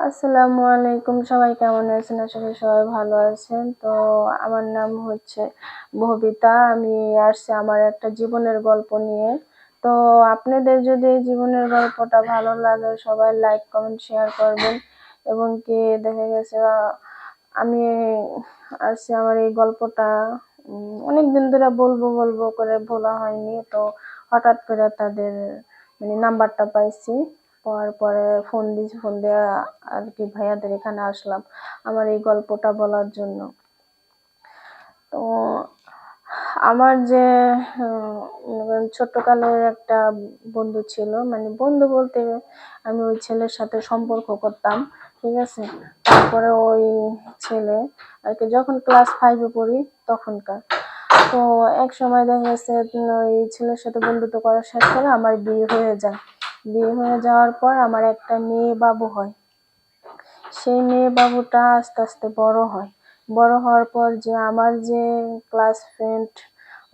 আসসালামু আলাইকুম, সবাই কেমন আছেন? আশা করি সবাই ভালো আছেন। তো আমার নাম হচ্ছে ববিতা। আমি আসছি আমার একটা জীবনের গল্প নিয়ে। তো আপনাদের যদি এই জীবনের গল্পটা ভালো লাগে সবাই লাইক কমেন্ট শেয়ার করবেন। এবং কি দেখা গেছে আমি আসছি আমার এই গল্পটা অনেক দিন ধরে বলবো বলবো করে বলা হয়নি। তো হঠাৎ করে তাদের নাম্বারটা পাইছি, পাওয়ার পরে ফোন দিয়ে আর কি ভাইয়াদের এখানে আসলাম আমার এই গল্পটা বলার জন্য। তো আমার যে ছোট্টকালের একটা বন্ধু ছিল, বন্ধু বলতে আমি ওই ছেলের সাথে সম্পর্ক করতাম, ঠিক আছে। তারপরে ওই ছেলে আর কি যখন ক্লাস 5-এ পড়ি তখনকার। তো এক সময় দেখা গেছে ওই ছেলের সাথে বন্ধুত্ব করা শেষ করে আমার বিয়ে হয়ে যায়। বিয়ে হয়ে যাওয়ার পর আমার একটা মেয়ে বাবু হয়। সেই মেয়ে বাবুটা আস্তে আস্তে বড় হয়। বড় হওয়ার পর যে আমার যে ক্লাস ফ্রেন্ড,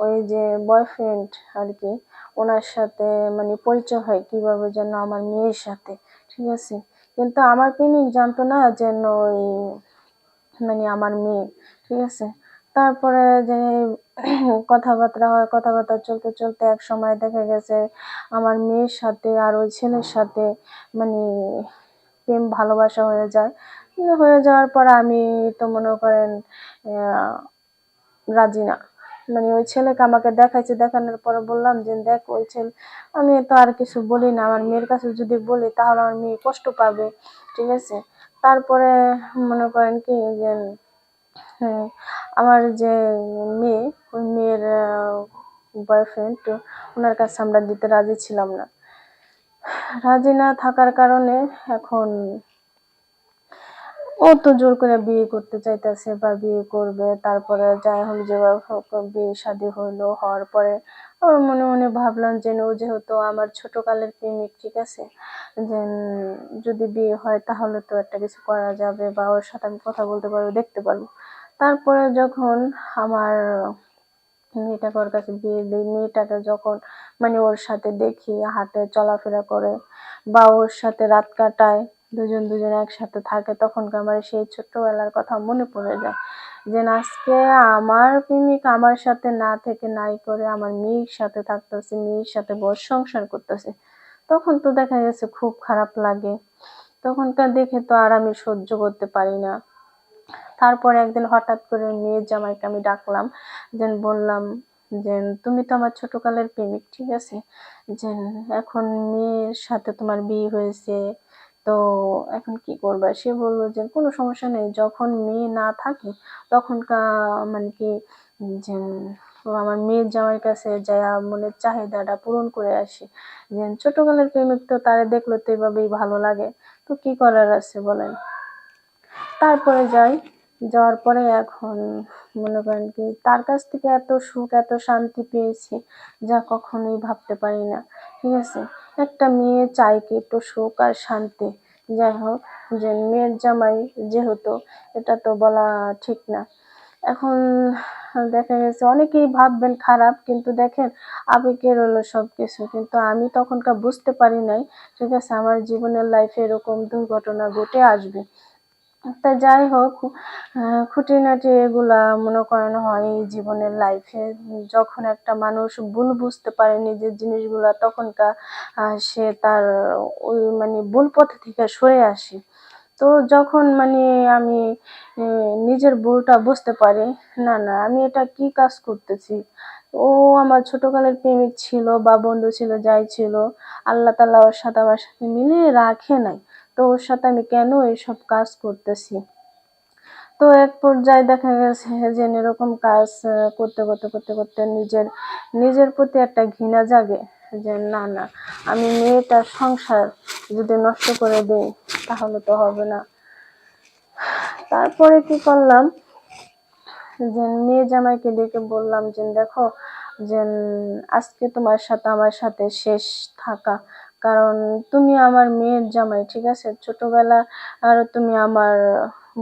ওই যে বয়ফ্রেন্ড আর কি, ওনার সাথে পরিচয় হয় কিভাবে যেন আমার মেয়ের সাথে, ঠিক আছে। কিন্তু আমার প্রেমিক জানতো না যেন ওই আমার মেয়ে, ঠিক আছে। তারপরে যে কথাবার্তা হয়, কথাবার্তা চলতে চলতে এক সময় দেখা গেছে আমার মেয়ের সাথে আর ওই ছেলের সাথে মানে প্রেম ভালোবাসা হয়ে যায়। হয়ে যাওয়ার পর আমি তো মনে করেন রাজি না। ওই ছেলেকে আমাকে দেখাইছে, দেখানোর পরে বললাম যে দেখ ওই ছেলে, আমি তো আর কিছু বলি না, আমার মেয়ের কাছে যদি বলি তাহলে আমার মেয়ে কষ্ট পাবে, ঠিক আছে। তারপরে মনে করেন কি যে আমার যে মেয়ে, ওই মেয়ের বয়ফ্রেন্ড, ওনার কাছে আমরা দিতে রাজি ছিলাম না। রাজি না থাকার কারণে এখন ও তো জোর করে বিয়ে করতে চাইতেছে বা বিয়ে করবে। তারপরে যাই হোক, যেভাবে হোক বিয়ে শাদী হইলো। হওয়ার পরে আমার মনে মনে ভাবলাম যে ও যেহেতু আমার ছোটকালের প্রেমিক, ঠিক আছে, যে যদি বিয়ে হয় তাহলে তো একটা কিছু করা যাবে বা ওর সাথে আমি কথা বলতে পারবো, দেখতে পারবো। তারপরে যখন আমার মেয়েটাকে ওর কাছে বিয়ে দিই, মেয়েটাকে যখন ওর সাথে দেখি হাঁটে চলাফেরা করে বা ওর সাথে রাত কাটায়, দুজন একসাথে থাকে, তখনকার আমার সেই ছোট্টবেলার কথা মনে পড়ে যায় যে আজকে আমার প্রেমিক আমার সাথে না থেকে নাই করে আমার মেয়ের সাথে থাকতেছে, মেয়ের সাথে বর সংসার করতেছে। তখন তো দেখা গেছে খুব খারাপ লাগে। তখনকার দেখে তো আর আমি সহ্য করতে পারি না। তারপরে একদিন হঠাৎ করে মেয়ের জামাইকে আমি ডাকলাম, যে বললাম যে তুমি তো আমার ছোটকালের প্রেমিক, ঠিক আছে, যে এখন মেয়ের সাথে তোমার বিয়ে হয়েছে, তো এখন কি করবা? সে বললো যে কোনো সমস্যা নেই, যখন মেয়ে না থাকে তখনকার কি যে আমার মেয়ের জামাইয়ের কাছে যায় মনের চাহিদাটা পূরণ করে আসি। যে ছোটকালের প্রেমিক তো তারে দেখলো তো এভাবেই ভালো লাগে, তো কি করার আছে বলেন। তারপরে যাওয়ার পরে এখন মনে করেন কি তার কাছ থেকে এত সুখ এত শান্তি পেয়েছি যা কখনোই ভাবতে পারি না, ঠিক আছে। একটা মেয়ে চায় কি একটু সুখ আর শান্তি। যাই হোক, যে মেয়ের জামাই যেহেতু, এটা তো বলা ঠিক না। এখন দেখা গেছে অনেকেই ভাববেন খারাপ, কিন্তু দেখেন আবেগের হলো সবকিছু, কিন্তু আমি তখনকার বুঝতে পারি নাই, ঠিক আছে, আমার জীবনের লাইফে এরকম দুর্ঘটনা ঘটে আসবে। তা যাই হোক, খুঁটিনাটি এগুলা মনে করেন হয় এই জীবনের লাইফে। যখন একটা মানুষ ভুল বুঝতে পারে নিজের জিনিসগুলা, তখনকার সে তার ওই ভুল পথ থেকে সরে আসে। তো যখন আমি নিজের ভুলটা বুঝতে পারি, না না আমি এটা কি কাজ করতেছি। ও আমার ছোটকালের প্রেমিক ছিল বা বন্ধু ছিল, যাই ছিল, আল্লাহ তাআলা ওর সাথে আমার সাথে মিলিয়ে রাখে নাই। তো ওর সাথে আমি কেন এইসব কাজ করতেছি? তো এক পর্যায়ে দেখা গেছে যে এরকম কাজ করতে নিজের নিজের প্রতি একটা ঘৃণা জাগে, যে না না, আমি মেয়েটার সংসার যদি নষ্ট করে দেই তাহলে তো হবে না। তারপরে কি করলাম, যে মেয়ে জামাইকে ডেকে বললাম যে দেখো, যে আজকে তোমার সাথে আমার সাথে শেষ থাকা, কারণ তুমি আমার মেয়ের জামাই, ঠিক আছে, ছোটবেলা আর তুমি আমার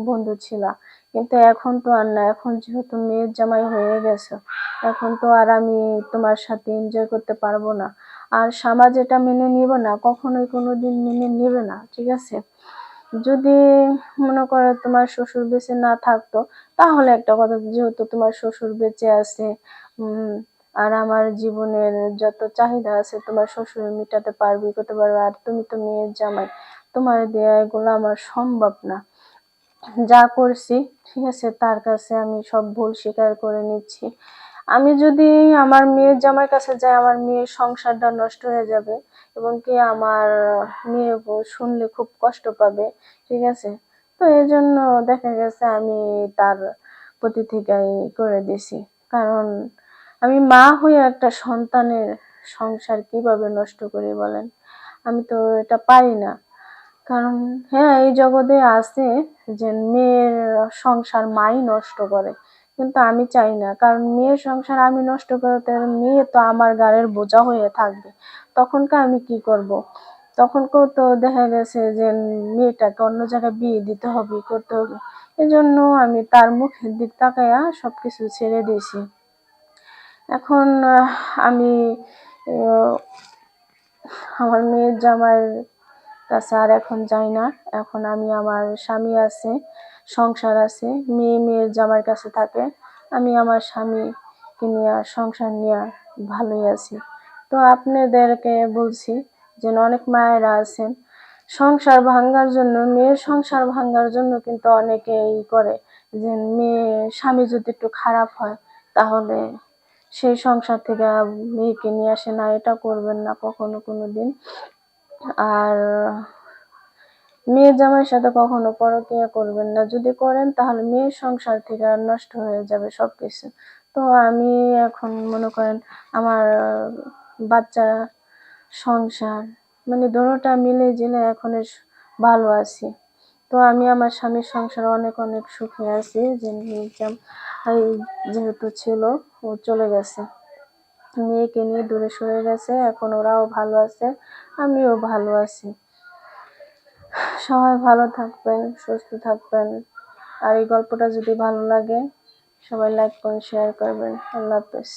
বন্ধু ছিলা, কিন্তু এখন তো আর না, এখন যেহেতু মেয়ের জামাই হয়ে গেছো, এখন তো আর আমি তোমার সাথে এনজয় করতে পারবো না। আর সমাজ এটা মেনে নিবে না, কখনোই কোনোদিন মেনে নেবে না, ঠিক আছে। যদি মনে করো তোমার শ্বশুর বেঁচে না থাকতো, তাহলে একটা কথা, যেহেতু তোমার শ্বশুর বেঁচে আছে, আর আমার জীবনের যত চাহিদা আছে তোমার শ্বশুর মিটাতে পারবে, করতে পারবে, আর তুমি তো মেয়ের জামাই, তোমার দেয়া এগুলো আমার সম্ভব না। যা করছি ঠিক আছে, তার কাছে আমি সব ভুল স্বীকার করে নিচ্ছি। আমি যদি আমার মেয়ের জামাইর কাছে যাই, আমার মেয়ের সংসারটা নষ্ট হয়ে যাবে, এবং কি আমার মেয়ে শুনলে খুব কষ্ট পাবে, ঠিক আছে। তো এই জন্য দেখা গেছে আমি তার প্রতিক্রিয়াই করে দিছি। কারণ আমি মা হয়ে একটা সন্তানের সংসার কিভাবে নষ্ট করি বলেন, আমি তো এটা পারি না। কারণ হ্যাঁ, এই জগতে আছে যে মেয়ের সংসার মাই নষ্ট করে, কিন্তু আমি চাই না। কারণ মেয়ের সংসার আমি নষ্ট করতে, মেয়ে তো আমার ঘাড়ের বোঝা হয়ে থাকবে। তখনকার আমি কি করব? তখনকেও তো দেখা গেছে যে মেয়েটাকে অন্য জায়গায় বিয়ে দিতে হবে, করতে হবে। এজন্য আমি তার মুখের দিক তাকাইয়া সবকিছু ছেড়ে দিয়েছি। এখন আমি আহ, আমার মেয়ের জামাইয়ের কাছে আর এখন যাই না। এখন আমি, আমার স্বামী আছে, সংসার আছে, মেয়ের জামাইয়ের কাছে থাকে। আমি আমার স্বামীকে নিয়ে সংসার নিয়ে ভালোই আছি। তো আপনাদেরকে বলছি যে অনেক মায়েরা আছেন সংসার ভাঙার জন্য, মেয়ের সংসার ভাঙার জন্য কিন্তু অনেকে করে যে মেয়ে স্বামী যদি একটু খারাপ হয় তাহলে সেই সংসার থেকে মেয়েকে নিয়ে আসে না। এটা করবেন না কখনো কোনোদিন। আর মেয়ের জামাইয়ের সাথে কখনো পরকীয়া করবেন না। যদি করেন তাহলে মেয়ের সংসার থেকে নষ্ট হয়ে যাবে সবকিছু। তো আমি এখন মনে করেন আমার বাচ্চা, সংসার, মানে দোনোটা মিলে জিলে এখন ভালো আছি। তো আমি আমার স্বামীর সংসারে অনেক অনেক সুখে আছি। যে যেহেতু ছিল, ও চলে গেছে, মেয়েকে নিয়ে দূরে সরে গেছে, এখন ওরাও ভালো আছে, আমিও ভালো আছি। সবাই ভালো থাকবেন, সুস্থ থাকবেন। আর এই গল্পটা যদি ভালো লাগে সবাই লাইক করুন, শেয়ার করবেন। আল্লাহ হাফেজ।